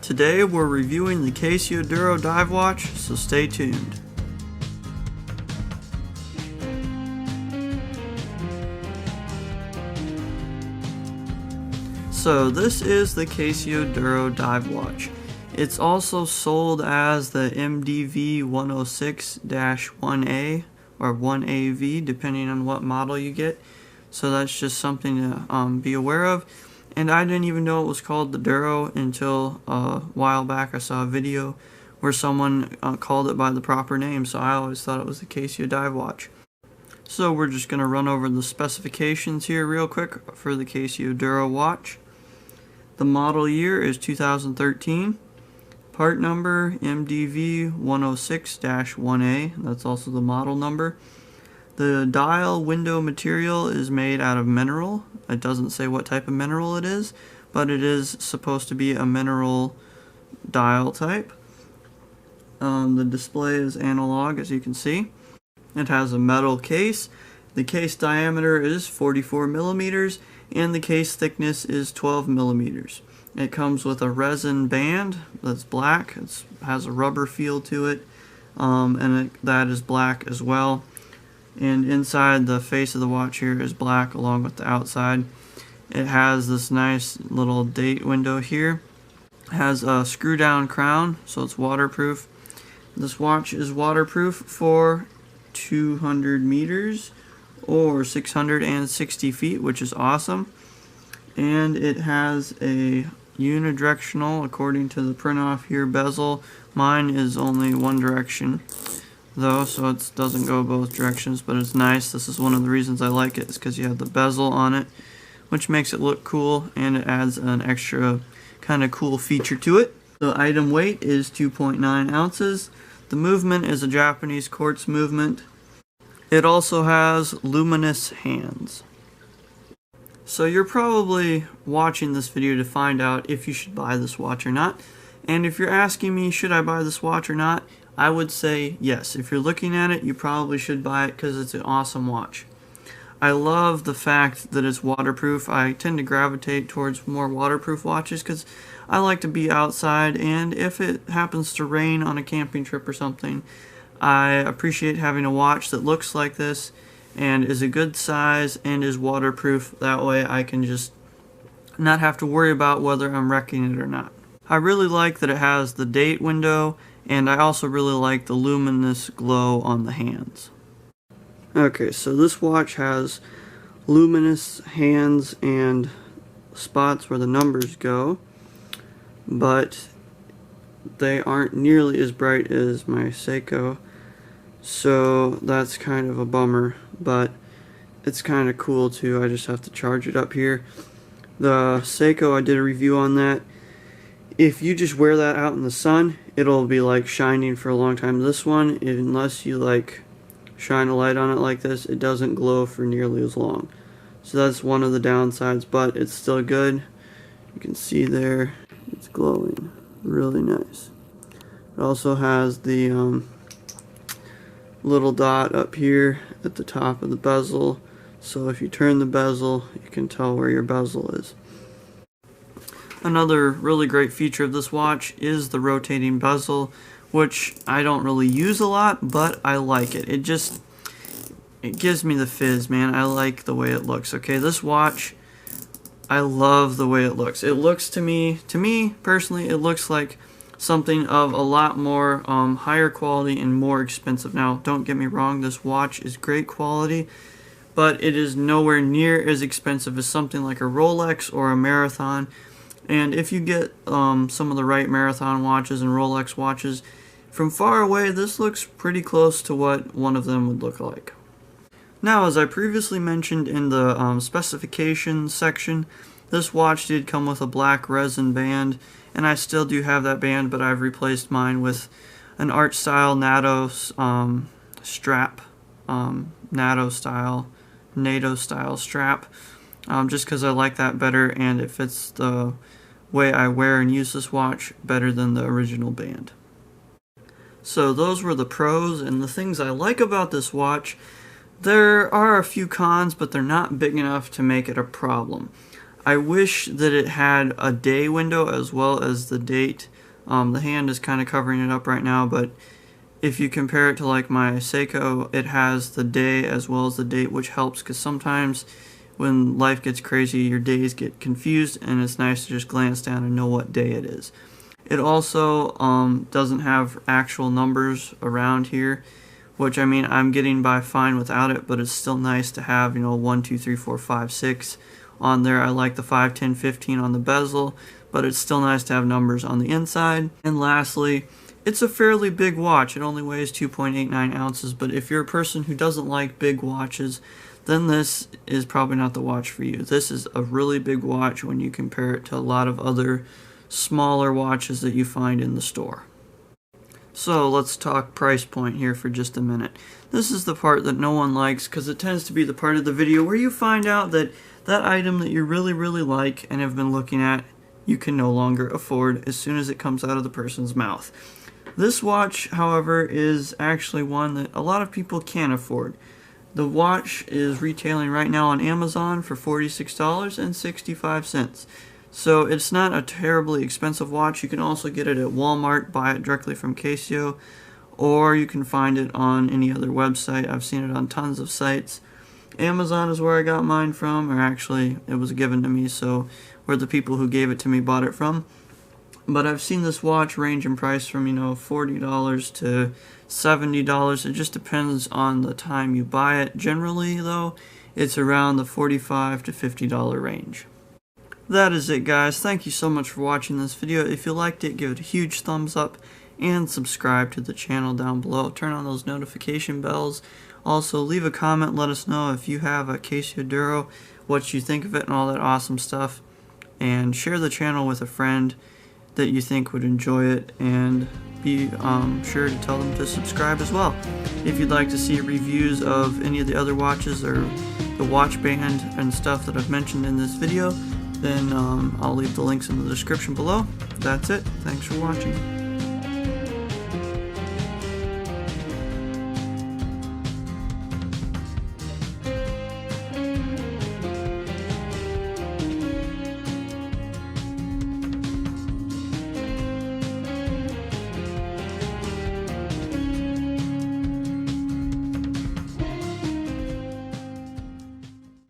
Today we're reviewing the Casio Duro dive watch, so stay tuned. So this is the Casio Duro dive watch. It's also sold as the MDV 106-1A or 1AV depending on what model you get. So that's just something to be aware of. And I didn't even know it was called the Duro until a while back I saw a video where someone called it by the proper name, so I always thought it was the Casio dive watch. So we're just going to run over the specifications here real quick for the Casio Duro watch. The model year is 2013. Part number MDV 106-1A, that's also the model number. The dial window material is made out of mineral. It doesn't say what type of mineral it is, but it is supposed to be a mineral dial type. The display is analog, as you can see. It has a metal case. The case diameter is 44 millimeters, and the case thickness is 12 millimeters. It comes with a resin band that's black. It has a rubber feel to it, that is black as well. And inside the face of the watch here is black along with the outside. It has this nice little date window here. It has a screw down crown, so it's waterproof. This watch is waterproof for 200 meters or 660 feet, which is awesome. And it has a unidirectional, according to the print off here, bezel. Mine is only one direction though, so it doesn't go both directions, but it's nice. This is one of the reasons I like it, is because you have the bezel on it, which makes it look cool, and it adds an extra kind of cool feature to it. The item weight is 2.9 ounces. The movement is a Japanese quartz movement. It also has luminous hands. So you're probably watching this video to find out if you should buy this watch or not. And if you're asking me, should I buy this watch or not, I would say yes. If you're looking at it, you probably should buy it because it's an awesome watch. I love the fact that it's waterproof. I tend to gravitate towards more waterproof watches because I like to be outside, and if it happens to rain on a camping trip or something, I appreciate having a watch that looks like this and is a good size and is waterproof. That way I can just not have to worry about whether I'm wrecking it or not. I really like that it has the date window, and I also really like the luminous glow on the hands. Okay, so this watch has luminous hands and spots where the numbers go, but they aren't nearly as bright as my Seiko, so that's kind of a bummer, but it's kind of cool too. I just have to charge it up here. The Seiko, I did a review on that. If you just wear that out in the sun, it'll be like shining for a long time. This one, unless you like shine a light on it like this, it doesn't glow for nearly as long. So that's one of the downsides, but it's still good. You can see there, it's glowing really nice. It also has the little dot up here at the top of the bezel, so if you turn the bezel, you can tell where your bezel is. Another really great feature of this watch is the rotating bezel, which I don't really use a lot, but I like it. It gives me the fizz, man. I like the way it looks. Okay, this watch, I love the way it looks. It looks to me personally, it looks like something of a lot more higher quality and more expensive. Now, don't get me wrong, this watch is great quality, but it is nowhere near as expensive as something like a Rolex or a Marathon. And if you get some of the right Marathon watches and Rolex watches, from far away this looks pretty close to what one of them would look like. Now, as I previously mentioned in the specifications section, this watch did come with a black resin band, and I still do have that band, but I've replaced mine with an art style NATO strap, NATO style strap, just because I like that better, and it fits the way I wear and use this watch better than the original band. So those were the pros, and the things I like about this watch. There are a few cons, but they're not big enough to make it a problem. I wish that it had a day window as well as the date. The hand is kind of covering it up right now, but if you compare it to like my Seiko, it has the day as well as the date, which helps because sometimes when life gets crazy, your days get confused, and it's nice to just glance down and know what day it is. It also doesn't have actual numbers around here, which I mean I'm getting by fine without it, but it's still nice to have, 1, 2, 3, 4, 5, 6 on there. I like the 5, 10, 15 on the bezel, but it's still nice to have numbers on the inside. And lastly, it's a fairly big watch. It only weighs 2.89 ounces, but if you're a person who doesn't like big watches, then this is probably not the watch for you. This is a really big watch when you compare it to a lot of other smaller watches that you find in the store. So let's talk price point here for just a minute. This is the part that no one likes because it tends to be the part of the video where you find out that that item that you really like and have been looking at, you can no longer afford as soon as it comes out of the person's mouth. This watch, however, is actually one that a lot of people can afford. The watch is retailing right now on Amazon for $46.65. So it's not a terribly expensive watch. You can also get it at Walmart, buy it directly from Casio, or you can find it on any other website. I've seen it on tons of sites. Amazon is where I got mine from, or actually it was given to me, so where the people who gave it to me bought it from. But I've seen this watch range in price from, $40 to $70. It just depends on the time you buy it. Generally, though, it's around the $45 to $50 range. That is it, guys. Thank you so much for watching this video. If you liked it, give it a huge thumbs up and subscribe to the channel down below. Turn on those notification bells. Also, leave a comment. Let us know if you have a Casio Duro, what you think of it and all that awesome stuff. And share the channel with a friend that you think would enjoy it, and be sure to tell them to subscribe as well. If you'd like to see reviews of any of the other watches or the watch band and stuff that I've mentioned in this video, then I'll leave the links in the description below. That's it. Thanks for watching.